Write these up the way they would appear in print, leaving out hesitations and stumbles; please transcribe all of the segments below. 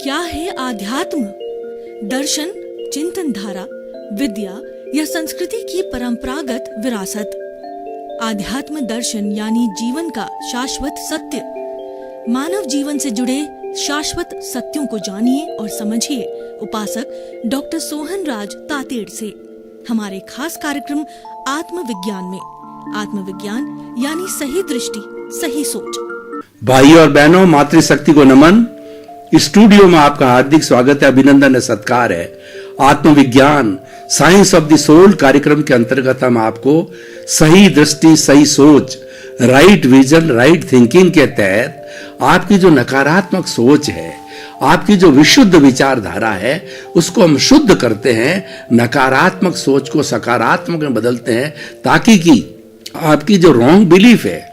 क्या है आध्यात्म? दर्शन, चिंतन धारा, विद्या या संस्कृति की परंपरागत विरासत। आध्यात्म दर्शन यानी जीवन का शाश्वत सत्य। मानव जीवन से जुड़े शाश्वत सत्यों को जानिए और समझिए उपासक डॉक्टर सोहन राज तातेड़ से हमारे खास कार्यक्रम आत्मविज्ञान में। आत्मविज्ञान यानी सही दृष्टि, सही सोच। भाई और बहनों, मातृशक्ति को नमन। स्टूडियो में आपका हार्दिक स्वागत है, अभिनंदन है, सत्कार है। आत्मविज्ञान साइंस ऑफ द सोल कार्यक्रम के अंतर्गत हम आपको सही दृष्टि, सही सोच, राइट विजन, राइट थिंकिंग के तहत आपकी जो नकारात्मक सोच है, आपकी जो विशुद्ध विचारधारा है, उसको हम शुद्ध करते हैं, नकारात्मक सोच को सकारात्मक में बदलते हैं, ताकि कि आपकी जो रॉन्ग बिलीफ है,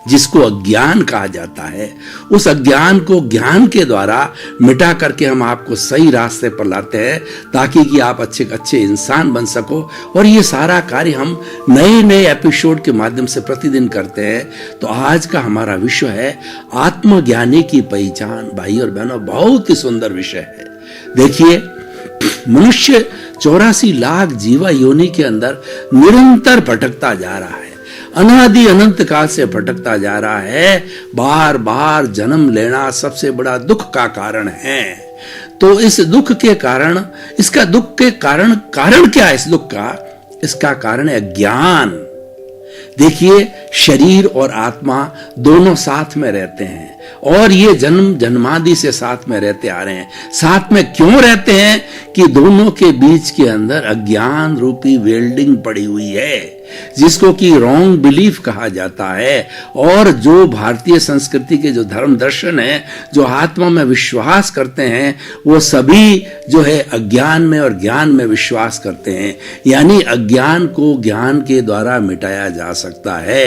जिसको अज्ञान कहा जाता है, उस अज्ञान को ज्ञान के द्वारा मिटा करके हम आपको सही रास्ते पर लाते हैं, ताकि कि आप अच्छे इंसान बन सको। और ये सारा कार्य हम नए एपिसोड के माध्यम से प्रतिदिन करते हैं। तो आज का हमारा विषय है आत्मज्ञानी की पहचान। भाई और बहनों, बहुत ही सुंदर विषय है। देखिए, मनुष्य 84 लाख जीवा योनि के अंदर निरंतर भटकता जा रहा है, अनादि अनंत काल से भटकता जा रहा है। बार बार जन्म लेना सबसे बड़ा दुख का कारण है। तो इस दुख के कारण, इसका दुख के कारण क्या है इस दुख का? इसका कारण है अज्ञान। देखिए, शरीर और आत्मा दोनों साथ में रहते हैं और ये जन्मादि से साथ में रहते आ रहे हैं। साथ में क्यों रहते हैं? कि दोनों के बीच के अंदर अज्ञान रूपी वेल्डिंग पड़ी हुई है, जिसको कि रॉन्ग बिलीफ कहा जाता है। और जो भारतीय संस्कृति के जो धर्म दर्शन है, जो आत्मा में विश्वास करते हैं, वो सभी जो है अज्ञान में और ज्ञान में विश्वास करते हैं। यानी अज्ञान को ज्ञान के द्वारा मिटाया जा सकता है।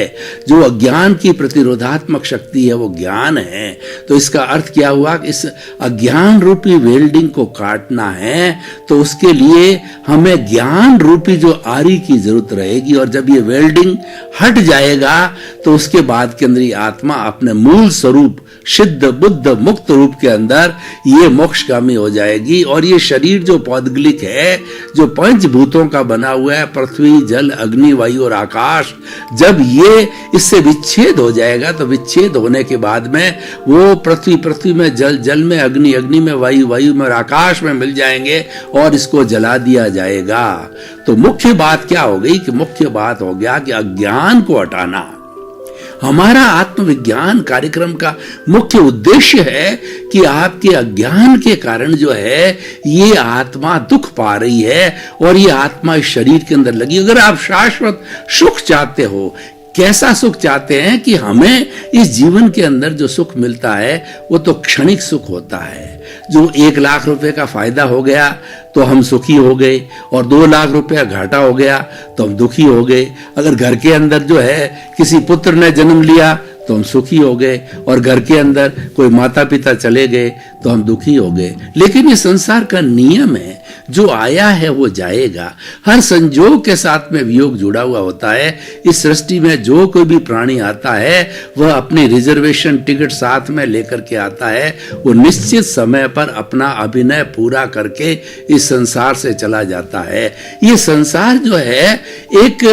जो अज्ञान की प्रतिरोधात्मक शक्ति है, वो ज्ञान है। तो इसका अर्थ क्या हुआ? इस अज्ञान रूपी वेल्डिंग को काटना है, तो उसके लिए हमें ज्ञान रूपी जो आरी की जरूरत रहेगी। और जब ये वेल्डिंग हट जाएगा, तो उसके बाद के अंदर आत्मा अपने मूल स्वरूप सिद्ध बुद्ध मुक्त रूप के अंदर ये मोक्षगामी हो जाएगी। और ये शरीर जो पौद्गलिक है, जो पंचभूतों का बना हुआ है, पृथ्वी, जल, अग्नि, वायु और आकाश, जब ये इससे विच्छेद हो जाएगा, तो विच्छेद होने के बाद में वो पृथ्वी में, जल में, अग्नि में, वायु में और आकाश में मिल जाएंगे और इसको जला दिया जाएगा। तो मुख्य बात क्या हो गई? कि मुख्य बात हो गया कि अज्ञान को हटाना। हमारा आत्मविज्ञान कार्यक्रम का मुख्य उद्देश्य है कि आपके अज्ञान के कारण जो है ये आत्मा दुख पा रही है और ये आत्मा इस शरीर के अंदर लगी। अगर आप शाश्वत सुख चाहते हो, कैसा सुख चाहते हैं? कि हमें इस जीवन के अंदर जो सुख मिलता है वो तो क्षणिक सुख होता है। जो 1 लाख रुपए का फायदा हो गया तो हम सुखी हो गए, और 2 लाख रुपया घाटा हो गया तो हम दुखी हो गए। अगर घर के अंदर जो है किसी पुत्र ने जन्म लिया तो हम सुखी हो गए, और घर के अंदर कोई माता पिता चले गए तो हम दुखी हो गए। लेकिन ये संसार का नियम है, जो आया है वो जाएगा। हर संजोग के साथ में वियोग जुड़ा हुआ होता है। इस सृष्टि में जो कोई भी प्राणी आता है, वह अपनी रिजर्वेशन टिकट साथ में लेकर के आता है। वो निश्चित समय पर अपना अभिनय पूरा करके इस संसार से चला जाता है। ये संसार जो है एक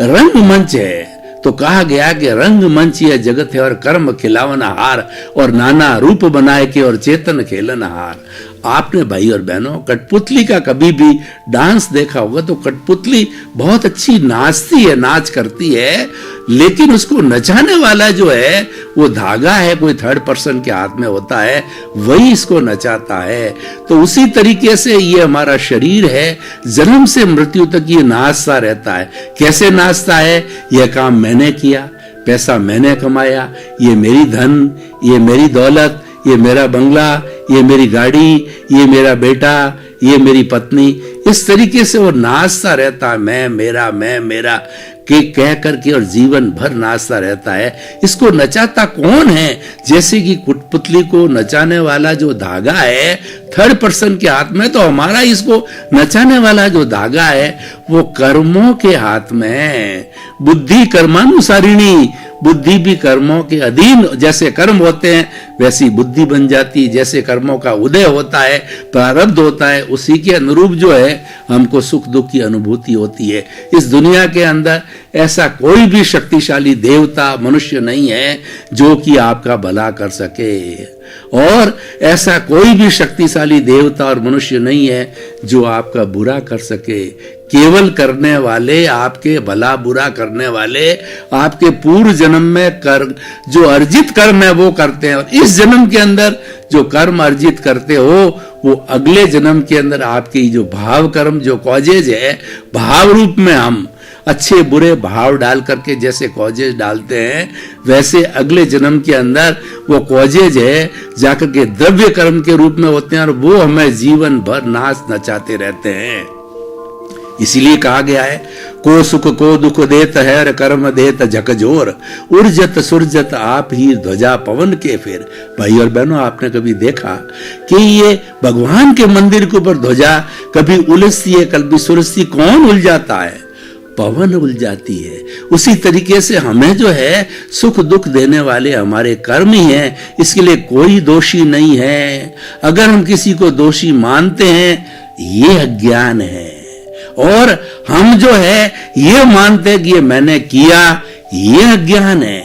रंगमंच है। तो कहा गया कि रंगमंच यह जगत है और कर्म खिलावन हार, और नाना रूप बनाए के और चेतन खेलन हार। आपने भाई और बहनों कठपुतली का कभी भी डांस देखा होगा, तो कठपुतली बहुत अच्छी नाचती है, नाच करती है, लेकिन उसको नचाने वाला जो है वो धागा है, कोई थर्ड पर्सन के हाथ में होता है, वही इसको नचाता है। तो उसी तरीके से ये हमारा शरीर है, जन्म से मृत्यु तक ये नाचता रहता है। कैसे नाचता है? यह काम मैंने किया, पैसा मैंने कमाया, ये मेरी धन, ये मेरी दौलत, ये मेरा बंगला, ये मेरी गाड़ी, ये मेरा बेटा, ये मेरी पत्नी। इस तरीके से वो नाचता रहता है, मैं मेरा के कह करके, और जीवन भर नाचता रहता है। इसको नचाता कौन है? जैसे कि कठपुतली को नचाने वाला जो धागा है थर्ड पर्सन के हाथ में, तो हमारा इसको नचाने वाला जो धागा है वो कर्मों के हाथ में है। बुद्धि कर्मानुसारिणी, बुद्धि भी कर्मों के अधीन, जैसे कर्म होते हैं वैसी बुद्धि बन जाती है, जैसे कर्मों का उदय होता है, प्रारब्ध होता है, उसी के अनुरूप जो है हमको सुख दुख की अनुभूति होती है। इस दुनिया के अंदर ऐसा कोई भी शक्तिशाली देवता मनुष्य नहीं है जो कि आपका भला कर सके, और ऐसा कोई भी शक्तिशाली देवता और मनुष्य नहीं है जो आपका बुरा कर सके। केवल करने वाले, आपके भला बुरा करने वाले, आपके पूर्व जन्म में कर जो अर्जित कर्म है वो करते हैं, और इस जन्म के अंदर जो कर्म अर्जित करते हो वो अगले जन्म के अंदर आपकी जो भाव कर्म, जो कॉजेज है, भाव रूप में हम अच्छे बुरे भाव डाल करके जैसे कॉजेज डालते हैं, वैसे अगले जन्म के अंदर वो कॉजेज है जाकर के द्रव्य कर्म के रूप में होते हैं, और वो हमें जीवन भर नाच नचाते रहते हैं। इसीलिए कहा गया है, को सुख को दुख देत है, कर्म देत झकझोर, उर्जत सुरजत आप ही ध्वजा पवन के फिर। भाई और बहनों, आपने कभी देखा कि ये भगवान के मंदिर के ऊपर ध्वजा कभी उलझती है, कभी सुरजती, कौन उलझाता है? पवन उलझाती है। उसी तरीके से हमें जो है सुख दुख देने वाले हमारे कर्म ही हैं, इसके लिए कोई दोषी नहीं है। अगर हम किसी को दोषी मानते हैं, ये अज्ञान है, और हम जो है ये मानते हैं कि ये मैंने किया, ये अज्ञान है।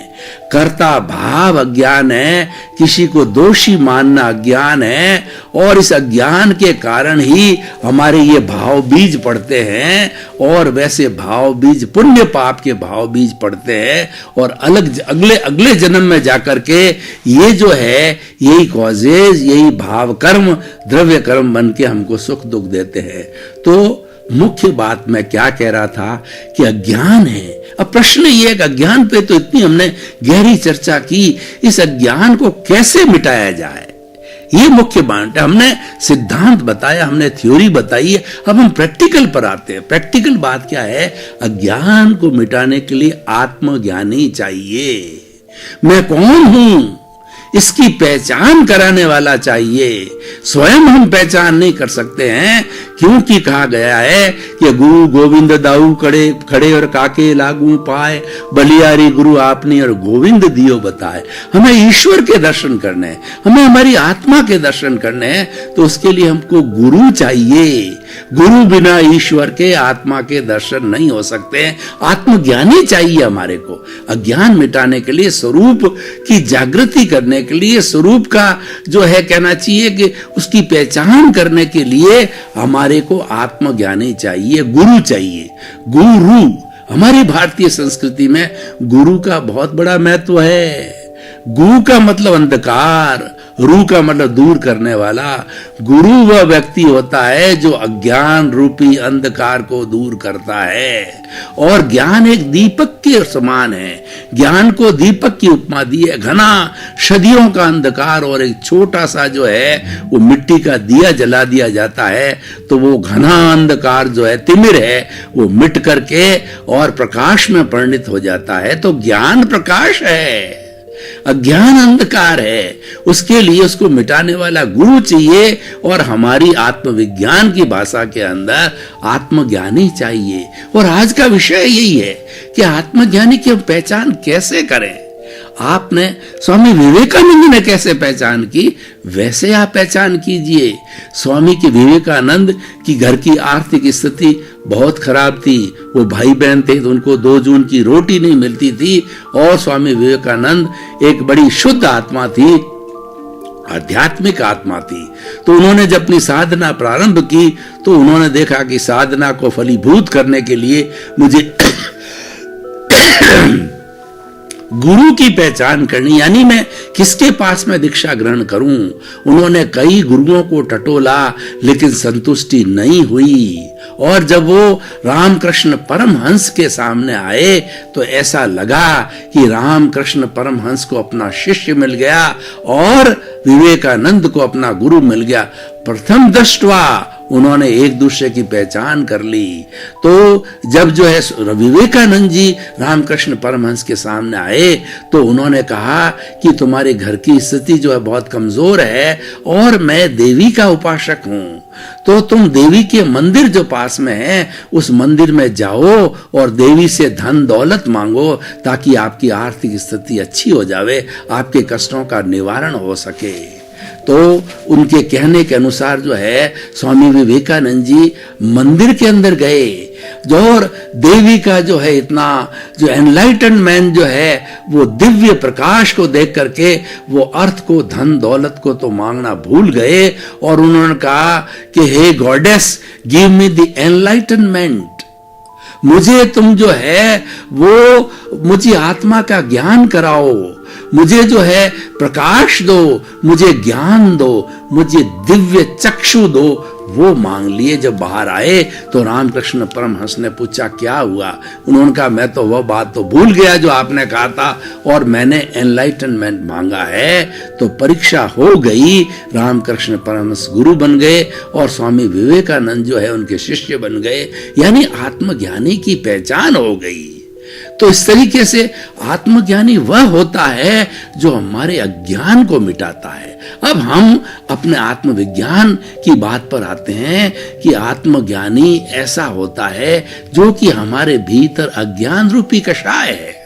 कर्ता भाव अज्ञान है, किसी को दोषी मानना अज्ञान है, और इस अज्ञान के कारण ही हमारे ये भाव बीज पड़ते हैं, और वैसे भाव बीज पुण्य पाप के भाव बीज पड़ते हैं, और अलग अगले जन्म में जाकर के ये जो है यही कॉजेज, यही भाव कर्म, द्रव्य कर्म बन के हमको सुख दुख देते हैं। तो मुख्य बात मैं क्या कह रहा था कि अज्ञान है। अब प्रश्न ये है कि अज्ञान पे तो इतनी हमने गहरी चर्चा की, इस अज्ञान को कैसे मिटाया जाए, ये मुख्य बात है। हमने सिद्धांत बताया, हमने थ्योरी बताई है, अब हम प्रैक्टिकल पर आते हैं। प्रैक्टिकल बात क्या है? अज्ञान को मिटाने के लिए आत्मज्ञानी चाहिए। मैं कौन हूं इसकी पहचान कराने वाला चाहिए। स्वयं हम पहचान नहीं कर सकते हैं, क्योंकि कहा गया है कि गुरु गोविंद दाऊ खड़े और काके लागू पाए, बलियारी गुरु आपने और गोविंद दियो बताए। हमें ईश्वर के दर्शन करने हैं, हमें हमारी आत्मा के दर्शन करने हैं, तो उसके लिए हमको गुरु चाहिए। गुरु बिना ईश्वर के, आत्मा के दर्शन नहीं हो सकते। आत्मज्ञानी चाहिए हमारे को। अज्ञान मिटाने के लिए, स्वरूप की जागृति करने के लिए, स्वरूप का जो है कहना चाहिए कि उसकी पहचान करने के लिए हमारे को आत्मज्ञानी चाहिए, गुरु चाहिए। गुरु, हमारी भारतीय संस्कृति में गुरु का बहुत बड़ा महत्व है। गु का मतलब अंधकार, रू का मतलब दूर करने वाला। गुरु वह व्यक्ति होता है जो अज्ञान रूपी अंधकार को दूर करता है, और ज्ञान एक दीपक के समान है। ज्ञान को दीपक की उपमा दी है। घना सदियों का अंधकार और एक छोटा सा जो है वो मिट्टी का दिया जला दिया जाता है, तो वो घना अंधकार जो है, तिमिर है, वो मिट करके और प्रकाश में परिणित हो जाता है। तो ज्ञान प्रकाश है, अज्ञान अंधकार है। उसके लिए उसको मिटाने वाला गुरु चाहिए, और हमारी आत्मविज्ञान की भाषा के अंदर आत्मज्ञानी चाहिए। और आज का विषय यही है कि आत्मज्ञानी की हम पहचान कैसे करें। आपने स्वामी विवेकानंद ने कैसे पहचान की, वैसे आप पहचान कीजिए। स्वामी के विवेकानंद की घर की आर्थिक स्थिति बहुत खराब थी, वो भाई बहन थे, तो उनको 2 जून की रोटी नहीं मिलती थी, और स्वामी विवेकानंद एक बड़ी शुद्ध आत्मा थी, आध्यात्मिक आत्मा थी। तो उन्होंने जब अपनी साधना प्रारंभ की, तो उन्होंने देखा कि साधना को फलीभूत करने के लिए मुझे गुरु की पहचान करनी, यानी मैं किसके पास में दीक्षा ग्रहण करूं। उन्होंने कई गुरुओं को टटोला, लेकिन संतुष्टि नहीं हुई, और जब वो रामकृष्ण परमहंस के सामने आए तो ऐसा लगा कि रामकृष्ण परमहंस को अपना शिष्य मिल गया और विवेकानंद को अपना गुरु मिल गया। प्रथम दृष्ट्वा उन्होंने एक दूसरे की पहचान कर ली। तो जब जो है विवेकानंद जी रामकृष्ण परमहंस के सामने आए तो उन्होंने कहा कि तुम्हारे घर की स्थिति जो है बहुत कमजोर है और मैं देवी का उपासक हूं, तो तुम देवी के मंदिर जो पास में है उस मंदिर में जाओ और देवी से धन दौलत मांगो ताकि आपकी आर्थिक स्थिति अच्छी हो जावे, आपके कष्टों का निवारण हो सके। तो उनके कहने के अनुसार जो है स्वामी विवेकानंद जी मंदिर के अंदर गए जो और देवी का जो है इतना जो एनलाइटनमेंट जो है वो दिव्य प्रकाश को देख करके वो अर्थ को धन दौलत को तो मांगना भूल गए और उन्होंने कहा कि hey goddess give me the enlightenment, मुझे तुम जो है वो मुझे आत्मा का ज्ञान कराओ, मुझे जो है प्रकाश दो, मुझे ज्ञान दो, मुझे दिव्य चक्षु दो। वो मांग लिए। जब बाहर आए तो रामकृष्ण परमहंस ने पूछा क्या हुआ? उन्होंने कहा मैं तो वह बात तो भूल गया जो आपने कहा था और मैंने एनलाइटनमेंट मांगा है। तो परीक्षा हो गई, रामकृष्ण परमहंस गुरु बन गए और स्वामी विवेकानंद जो है उनके शिष्य बन गए, यानी आत्मज्ञानी की पहचान हो गई। तो इस तरीके से आत्मज्ञानी वह होता है जो हमारे अज्ञान को मिटाता है। अब हम अपने आत्मविज्ञान की बात पर आते हैं कि आत्मज्ञानी ऐसा होता है जो कि हमारे भीतर अज्ञान रूपी कषाय है।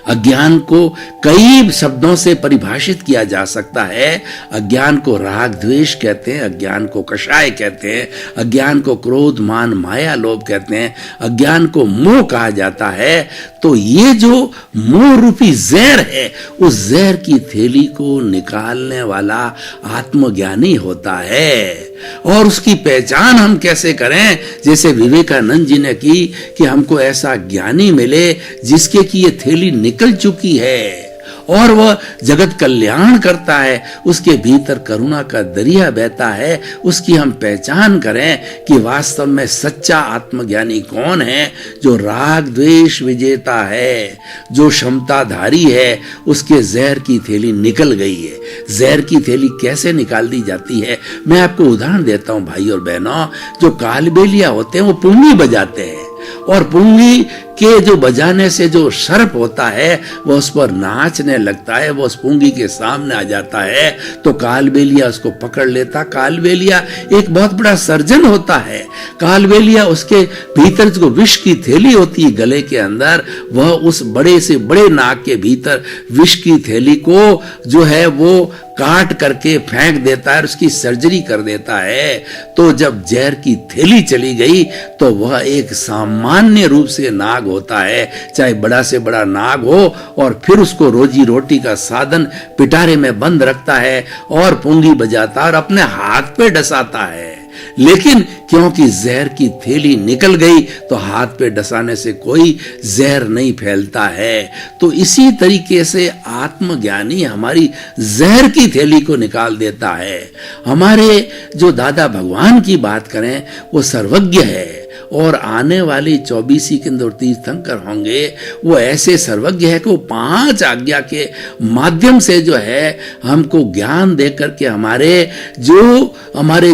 अज्ञान को कई शब्दों से परिभाषित किया जा सकता है। अज्ञान को राग द्वेष कहते हैं, अज्ञान को कषाय कहते हैं, अज्ञान को क्रोध मान माया लोभ कहते हैं, अज्ञान को मोह कहा जाता है। तो ये जो मोह रूपी जहर है उस जहर की थैली को निकालने वाला आत्मज्ञानी होता है। और उसकी पहचान हम कैसे करें? जैसे विवेकानंद जी ने की कि हमको ऐसा ज्ञानी मिले जिसके की ये थैली निकल चुकी है और वह जगत कल्याण करता है, उसके भीतर करुणा का दरिया बहता है। उसकी हम पहचान करें कि वास्तव में सच्चा आत्मज्ञानी कौन है, जो राग द्वेष विजेता है, जो क्षमताधारी है। उसके जहर की थैली निकल गई है। जहर की थैली कैसे निकाल दी जाती है? मैं आपको उदाहरण देता हूं भाई और बहनों। जो कालबेलिया होते हैं वो पुंगी बजाते हैं और पुंगी के जो बजाने से जो सर्प होता है वो उस पर नाचने लगता है, वो उस पुंगी के सामने आ जाता है तो कालबेलिया उसको पकड़ लेता। कालबेलिया एक बहुत बड़ा सर्जन होता है। कालबेलिया उसके भीतर जो विष की थैली होती है गले के अंदर, वह उस बड़े से बड़े नाग के भीतर विष की थैली को जो है वो काट करके फेंक देता है, उसकी सर्जरी कर देता है। तो जब जहर की थैली चली गई तो वह एक सामान्य रूप से नाग होता है, चाहे बड़ा से बड़ा नाग हो, और फिर उसको रोजी रोटी का साधन पिटारे में बंद रखता है और पुंगी बजाता है और अपने हाथ पे डसाता है। लेकिन क्योंकि जहर की थैली निकल गई तो हाथ पे डसाने से कोई जहर नहीं फैलता है। तो इसी तरीके से आत्मज्ञानी हमारी जहर की थैली को निकाल देता है। हमारे जो दादा भगवान की बात करें वो सर्वज्ञ है और आने वाली 24 के अंदर तीर्थंकर होंगे, वो ऐसे सर्वज्ञ है कि वो 5 आज्ञा के माध्यम से जो है हमको ज्ञान दे करके हमारे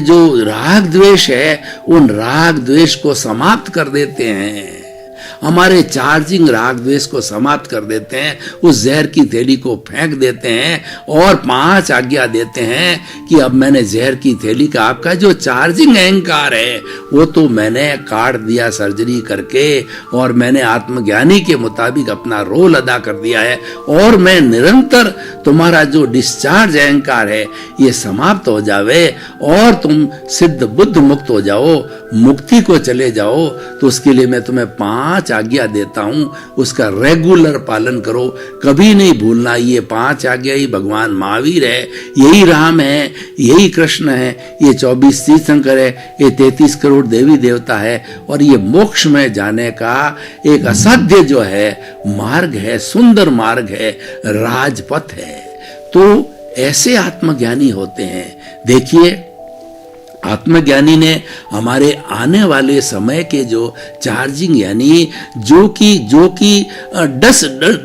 जो राग द्वेष है उन राग द्वेष को समाप्त कर देते हैं। हमारे चार्जिंग राग द्वेष को समाप्त कर देते हैं, उस जहर की थैली को फेंक देते हैं और 5 आज्ञा देते हैं कि अब मैंने जहर की थैली का आपका जो चार्जिंग अहंकार है वो तो मैंने काट दिया सर्जरी करके, और मैंने आत्मज्ञानी के मुताबिक अपना रोल अदा कर दिया है और मैं निरंतर तुम्हारा जो डिस्चार्ज अहंकार है ये समाप्त हो जावे और तुम सिद्ध बुद्ध मुक्त हो जाओ, मुक्ति को चले जाओ। तो उसके लिए मैं तुम्हें 5 आज्ञा देता हूं, उसका रेगुलर पालन करो, कभी नहीं भूलना। ये 5 आज्ञा ही भगवान महावीर है, यही राम है, यही कृष्ण है, ये 24 तीर्थंकर है, ये 33 करोड़ देवी देवता है और ये मोक्ष में जाने का एक असाध्य जो है मार्ग है, सुंदर मार्ग है, राजपथ है। तो ऐसे आत्मज्ञानी होते हैं। देखिए आत्मज्ञानी ने हमारे आने वाले समय के जो चार्जिंग यानी जो कि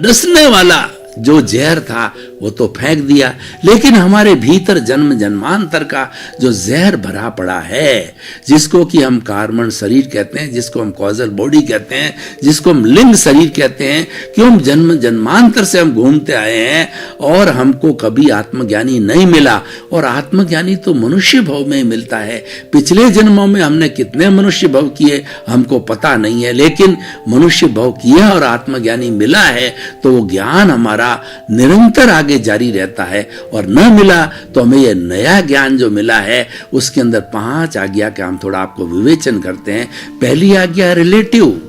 डसने वाला जो जहर था वो तो फेंक दिया, लेकिन हमारे भीतर जन्म जन्मांतर का जो जहर भरा पड़ा है, जिसको कि हम कार्बन शरीर कहते हैं, जिसको हम कॉजल बॉडी कहते हैं, जिसको हम लिंग शरीर कहते हैं, क्यों हम जन्म जन्मांतर से हम घूमते आए हैं और हमको कभी आत्मज्ञानी नहीं मिला। और आत्मज्ञानी तो मनुष्य भव में मिलता है। पिछले जन्मों में हमने कितने मनुष्य भव किए हमको पता नहीं है, लेकिन मनुष्य भव किया और आत्मज्ञानी मिला है तो वो ज्ञान हमारा निरंतर आगे जारी रहता है। और न मिला तो हमें ये नया ज्ञान जो मिला है उसके अंदर 5 आज्ञा का हम थोड़ा आपको विवेचन करते हैं। पहली आज्ञा रिलेटिव।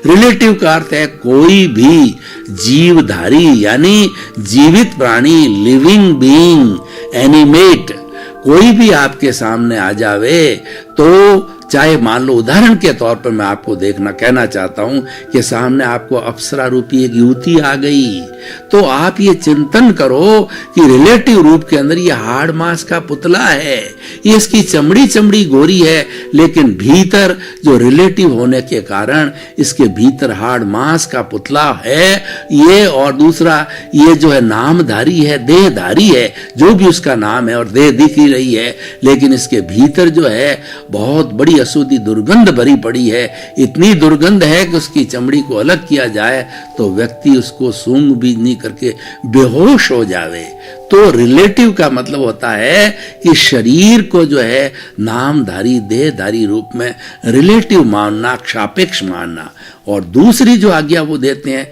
रिलेटिव का अर्थ है कोई भी जीवधारी यानी जीवित प्राणी, लिविंग बीइंग, एनिमेट, कोई भी आपके सामने आ जावे तो चाहे मान लो उदाहरण के तौर पर मैं आपको कहना चाहता हूं कि सामने आपको अप्सरा रूपी एक युवती आ गई, तो आप ये चिंतन करो कि रिलेटिव रूप के अंदर ये हाड़ मांस का पुतला है, ये इसकी चमड़ी गोरी है, लेकिन भीतर जो रिलेटिव होने के कारण इसके भीतर हाड़ मांस का पुतला है ये। और दूसरा ये जो है नामधारी है, देहधारी है, जो भी उसका नाम है और देह दिख ही रही है, लेकिन इसके भीतर जो है बहुत बड़ी अशुद्धि दुर्गंध भरी पड़ी है। इतनी दुर्गंध है कि उसकी चमड़ी को अलग किया जाए तो व्यक्ति उसको सूंघ भी नहीं करके बेहोश हो जावे। तो रिलेटिव का मतलब होता है कि शरीर को जो है नामधारी देहधारी रूप में रिलेटिव मानना, सापेक्ष मानना। और दूसरी जो आज्ञा वो देते हैं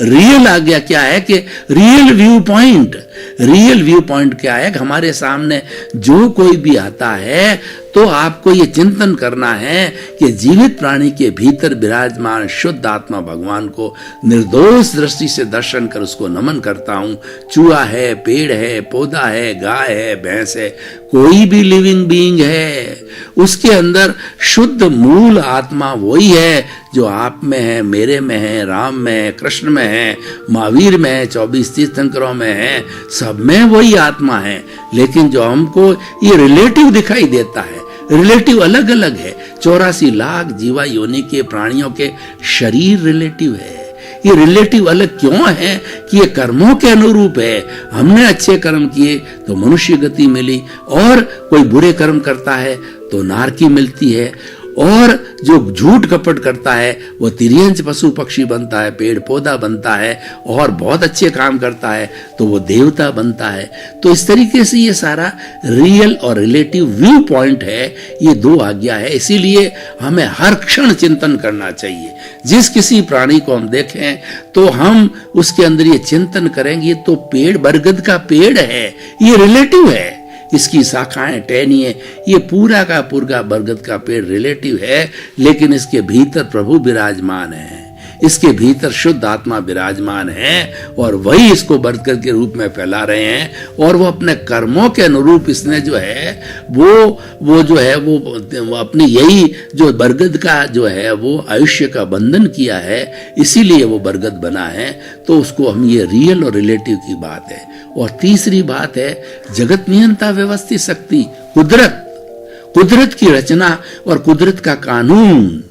रियल आज्ञा क्या है कि real view point. Real view point क्या है कि हमारे सामने जो कोई भी आता है तो आपको ये चिंतन करना है कि जीवित प्राणी के भीतर विराजमान शुद्ध आत्मा भगवान को निर्दोष दृष्टि से दर्शन कर उसको नमन करता हूं। चूहा है, पेड़ है, पौधा है, गाय है, भैंस है, कोई भी लिविंग बीइंग है, उसके अंदर शुद्ध मूल आत्मा वही है जो आप में है, मेरे में है, राम में है, कृष्ण में है, महावीर में है, 24 तीर्थंकरों में है, सब में वही आत्मा है। लेकिन जो हमको ये रिलेटिव दिखाई देता है, रिलेटिव अलग अलग है। 84 लाख जीवा योनि के प्राणियों के शरीर रिलेटिव है। ये रिलेटिव अलग क्यों है कि ये कर्मों के अनुरूप है। हमने अच्छे कर्म किए तो मनुष्य गति मिली, और कोई बुरे कर्म करता है तो नारकी मिलती है, और जो झूठ कपट करता है वो तिर्यंच पशु पक्षी बनता है, पेड़ पौधा बनता है, और बहुत अच्छे काम करता है तो वो देवता बनता है। तो इस तरीके से ये सारा रियल और रिलेटिव व्यू पॉइंट है। ये 2 आज्ञा है, इसीलिए हमें हर क्षण चिंतन करना चाहिए। जिस किसी प्राणी को हम देखें तो हम उसके अंदर ये चिंतन करेंगे तो पेड़ बरगद का पेड़ है, ये रिलेटिव है, इसकी शाखाएं टहनिए, ये पूरा का पूरा बरगद का पेड़ रिलेटिव है, लेकिन इसके भीतर प्रभु विराजमान है, इसके भीतर शुद्ध आत्मा विराजमान है, और वही इसको बरगद के रूप में फैला रहे हैं। और वो अपने कर्मों के अनुरूप इसने जो है वो जो है वो अपनी यही जो बरगद का जो है वो आयुष्य का बंधन किया है, इसीलिए वो बरगद बना है। तो उसको हम ये रियल और रिलेटिव की बात है। और तीसरी बात है जगत नियंता व्यवस्थित शक्ति, कुदरत की रचना और कुदरत का कानून।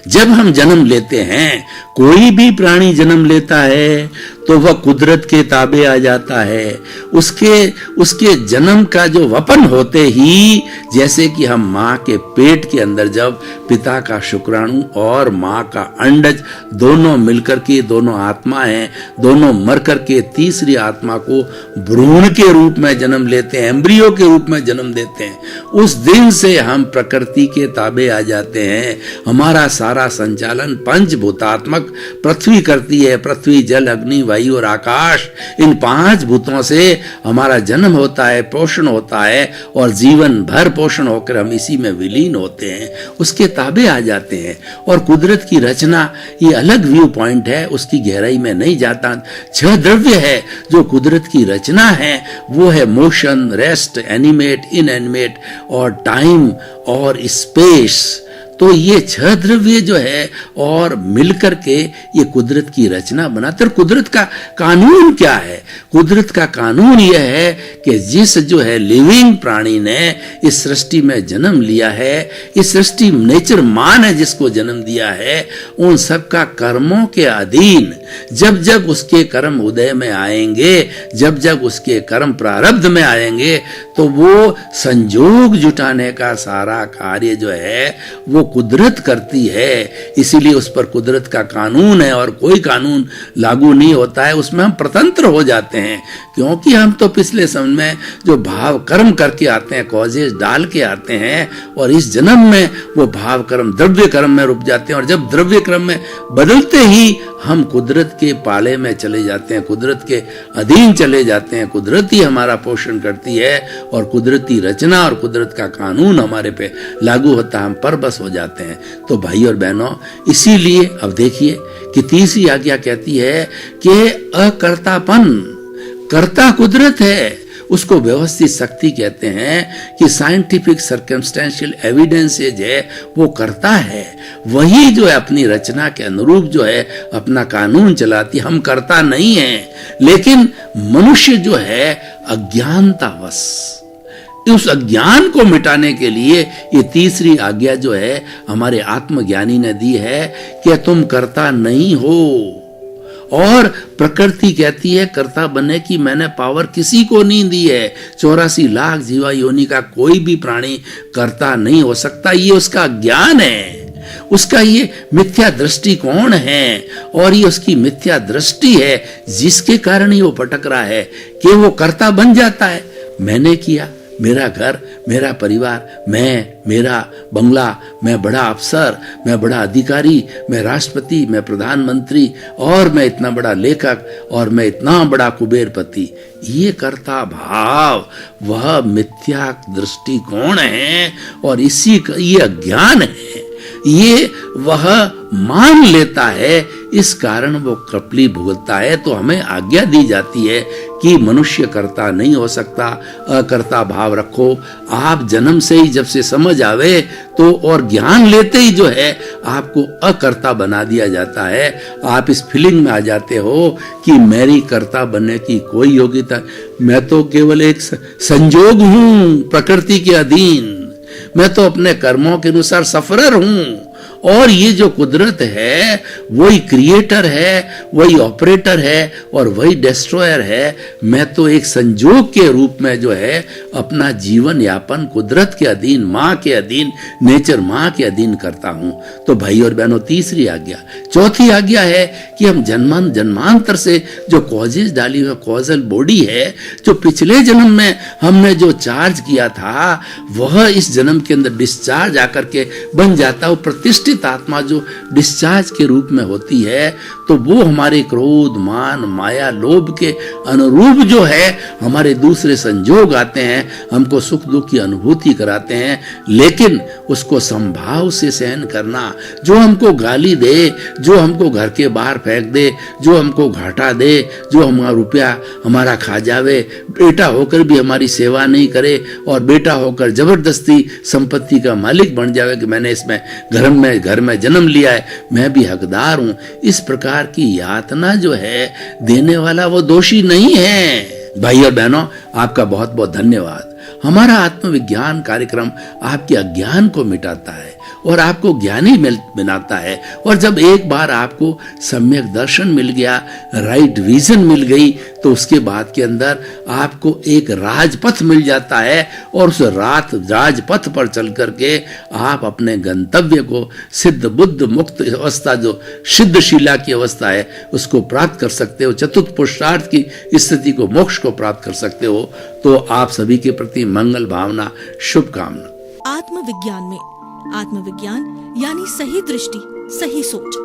जब हम जन्म लेते हैं, कोई भी प्राणी जन्म लेता है तो वह कुदरत के ताबे आ जाता है। उसके जन्म का जो वपन होते ही, जैसे कि हम माँ के पेट के अंदर जब पिता का शुक्राणु और माँ का अंडज दोनों मिलकर के, दोनों आत्मा हैं, दोनों मर करके तीसरी आत्मा को भ्रूण के रूप में जन्म लेते हैं, एम्ब्रियो के रूप में जन्म देते हैं, उस दिन से हम प्रकृति के ताबे आ जाते हैं। हमारा सारा संचालन पंचभूतात्मक पृथ्वी करती है। पृथ्वी, जल, अग्नि, वायु और आकाश, इन 5 भूतों से हमारा जन्म होता है, पोषण होता है, और जीवन भर पोषण होकर हम इसी में विलीन होते हैं, उसके ताबे आ जाते हैं। और कुदरत की रचना ये अलग व्यू पॉइंट है, उसकी गहराई में नहीं जाता। 6 द्रव्य है जो कुदरत की रचना है, वो है मोशन, रेस्ट, एनिमेट, इनएनिमेट और टाइम और स्पेस। तो ये 6 द्रव्य जो है और मिलकर के ये कुदरत की रचना बनाते। और कुदरत का कानून क्या है? कुदरत का कानून यह है कि जिस जो है लिविंग प्राणी ने इस सृष्टि में जन्म लिया है, इस सृष्टि नेचर मान है जिसको जन्म दिया है, उन सब का कर्मों के अधीन जब जब उसके कर्म उदय में आएंगे, जब जब उसके कर्म प्रारब्ध में आएंगे, तो वो संजोग जुटाने का सारा कार्य जो है वो कुदरत करती है। इसीलिए उस पर कुदरत का कानून है और कोई कानून लागू नहीं होता है, उसमें हम स्वतंत्र हो जाते हैं। क्योंकि हम तो पिछले समय में जो भाव कर्म करके आते हैं, कॉजेज डाल के आते हैं, और इस जन्म में वो भाव कर्म द्रव्य कर्म में रुक जाते हैं। और जब द्रव्य कर्म में बदलते ही हम कुदरत के पाले में चले जाते हैं, कुदरत के अधीन चले जाते हैं। कुदरत ही हमारा पोषण करती है और कुदरती रचना और कुदरत का कानून हमारे पे लागू होता है, हम परबस हो जाते हैं। तो भाई और बहनों, इसीलिए अब देखिए कि तीसरी आज्ञा कहती है कि अकर्तापन, कर्ता कुदरत है, उसको व्यवस्थित शक्ति कहते हैं। कि साइंटिफिक सर्कमस्टेंशियल एविडेंसेज है वो करता है, वही जो है अपनी रचना के अनुरूप जो है अपना कानून चलाती। हम करता नहीं है, लेकिन मनुष्य जो है अज्ञानतावश, उस अज्ञान को मिटाने के लिए ये तीसरी आज्ञा जो है हमारे आत्मज्ञानी ने दी है कि तुम करता नहीं हो। और प्रकृति कहती है कर्ता बनने की मैंने पावर किसी को नहीं दी है। 84 लाख जीवा योनि का कोई भी प्राणी कर्ता नहीं हो सकता। ये उसका ज्ञान है, उसका ये मिथ्या दृष्टिकोण है, और ये उसकी मिथ्या दृष्टि है जिसके कारण ही वो भटक रहा है कि वो कर्ता बन जाता है। मैंने किया, मेरा घर, मेरा परिवार, मैं, मेरा बंगला, मैं बड़ा अफसर, मैं बड़ा अधिकारी, मैं राष्ट्रपति, मैं प्रधानमंत्री, और मैं इतना बड़ा लेखक, और मैं इतना बड़ा कुबेरपति। ये कर्ता भाव वह मिथ्या दृष्टिकोण है, और इसी का ये अज्ञान है, ये वह मान लेता है, इस कारण वो कपली भुगतता है। तो हमें आज्ञा दी जाती है कि मनुष्य कर्ता नहीं हो सकता, अकर्ता भाव रखो। आप जन्म से ही जब से समझ आवे तो और ज्ञान लेते ही जो है आपको अकर्ता बना दिया जाता है। आप इस फीलिंग में आ जाते हो कि मेरी कर्ता बनने की कोई योग्यता, मैं तो केवल एक संजोग हूं प्रकृति के अधीन, मैं तो अपने कर्मों के अनुसार सफरर हूं। और ये जो कुदरत है वही क्रिएटर है, वही ऑपरेटर है और वही डिस्ट्रॉयर है। मैं तो एक संजोग के रूप में जो है अपना जीवन यापन कुदरत के अधीन, माँ के अधीन, नेचर माँ के अधीन करता हूं। तो भाई और बहनों, तीसरी आज्ञा। चौथी आज्ञा है कि हम जन्मांतर से जो कॉजेज डाली हुई कॉजल बॉडी है, जो पिछले जन्म में हमने जो चार्ज किया था, वह इस जन्म के अंदर डिस्चार्ज आकर के बन जाता है। प्रतिष्ठित आत्मा जो डिस्चार्ज के रूप में होती है, तो वो हमारे क्रोध, मान, माया, लोभ के अनुरूप जो है हमारे दूसरे संजोग आते हैं, हमको सुख दुख की अनुभूति कराते हैं। लेकिन उसको संभाव से सहन करना, जो हमको गाली दे, जो हमको घर के बाहर फेंक दे, जो हमको घाटा दे, जो हमारा रुपया हमारा खा जावे, बेटा होकर भी हमारी सेवा नहीं करे और बेटा होकर जबरदस्ती संपत्ति का मालिक बन जावे कि मैंने इसमें घर में जन्म लिया है, मैं भी हकदार हूं। इस प्रकार की यातना जो है देने वाला वो दोषी नहीं है। भाई और बहनों, आपका बहुत बहुत धन्यवाद। हमारा आत्मविज्ञान कार्यक्रम आपके अज्ञान को मिटाता है और आपको ज्ञानी बनाता है। और जब एक बार आपको सम्यक दर्शन मिल गया, राइट विजन मिल गई, तो उसके बाद के अंदर आपको एक राजपथ मिल जाता है और उस राजपथ पर चल करके आप अपने गंतव्य को सिद्ध बुद्ध मुक्त अवस्था, जो सिद्धशीला की अवस्था है, उसको प्राप्त कर सकते हो। चतुर्थ पुरुषार्थ की स्थिति को, मोक्ष को प्राप्त कर सकते हो। तो आप सभी के प्रति मंगल भावना, शुभकामना। आत्मविज्ञान में आत्मविज्ञान यानी सही दृष्टि, सही सोच,